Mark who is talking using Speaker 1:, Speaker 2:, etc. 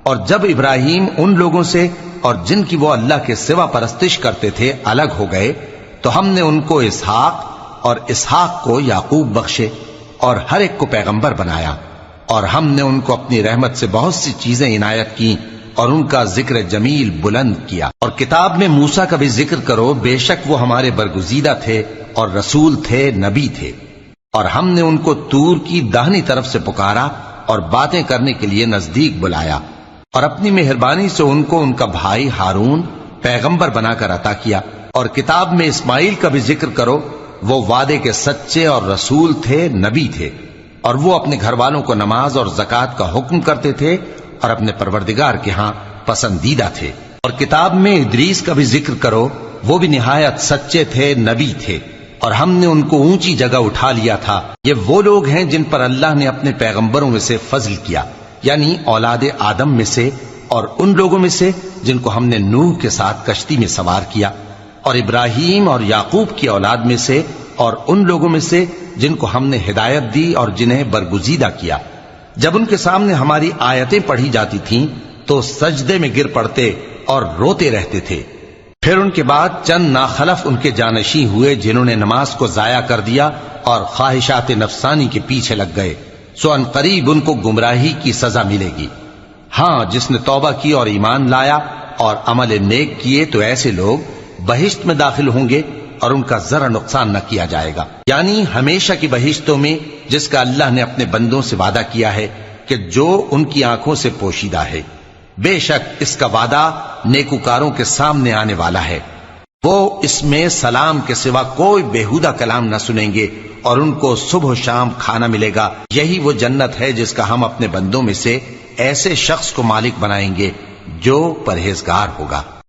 Speaker 1: اور جب ابراہیم ان لوگوں سے اور جن کی وہ اللہ کے سوا پرستش کرتے تھے الگ ہو گئے تو ہم نے ان کو اسحاق اور اسحاق کو یعقوب بخشے اور ہر ایک کو پیغمبر بنایا، اور ہم نے ان کو اپنی رحمت سے بہت سی چیزیں عنایت کی اور ان کا ذکر جمیل بلند کیا۔ اور کتاب میں موسیٰ کا بھی ذکر کرو، بے شک وہ ہمارے برگزیدہ تھے اور رسول تھے، نبی تھے، اور ہم نے ان کو طور کی داہنی طرف سے پکارا اور باتیں کرنے کے لیے نزدیک بلایا، اور اپنی مہربانی سے ان کو ان کا بھائی ہارون پیغمبر بنا کر عطا کیا۔ اور کتاب میں اسماعیل کا بھی ذکر کرو، وہ وعدے کے سچے اور رسول تھے، نبی تھے، اور وہ اپنے گھر والوں کو نماز اور زکوٰۃ کا حکم کرتے تھے اور اپنے پروردگار کے ہاں پسندیدہ تھے۔ اور کتاب میں ادریس کا بھی ذکر کرو، وہ بھی نہایت سچے تھے، نبی تھے، اور ہم نے ان کو اونچی جگہ اٹھا لیا تھا۔ یہ وہ لوگ ہیں جن پر اللہ نے اپنے پیغمبروں میں سے فضل کیا، یعنی اولاد آدم میں سے، اور ان لوگوں میں سے جن کو ہم نے نوح کے ساتھ کشتی میں سوار کیا، اور ابراہیم اور یعقوب کی اولاد میں سے، اور ان لوگوں میں سے جن کو ہم نے ہدایت دی اور جنہیں برگزیدہ کیا۔ جب ان کے سامنے ہماری آیتیں پڑھی جاتی تھیں تو سجدے میں گر پڑتے اور روتے رہتے تھے۔ پھر ان کے بعد چند ناخلف ان کے جانشین ہوئے جنہوں نے نماز کو ضائع کر دیا اور خواہشات نفسانی کے پیچھے لگ گئے، سو ان قریب ان کو گمراہی کی سزا ملے گی۔ ہاں، جس نے توبہ کی اور ایمان لایا اور عمل نیک کیے تو ایسے لوگ بہشت میں داخل ہوں گے اور ان کا ذرا نقصان نہ کیا جائے گا، یعنی ہمیشہ کی بہشتوں میں، جس کا اللہ نے اپنے بندوں سے وعدہ کیا ہے کہ جو ان کی آنکھوں سے پوشیدہ ہے۔ بے شک اس کا وعدہ نیکوکاروں کے سامنے آنے والا ہے، وہ اس میں سلام کے سوا کوئی بیہودہ کلام نہ سنیں گے، اور ان کو صبح و شام کھانا ملے گا۔ یہی وہ جنت ہے جس کا ہم اپنے بندوں میں سے ایسے شخص کو مالک بنائیں گے جو پرہیزگار ہوگا۔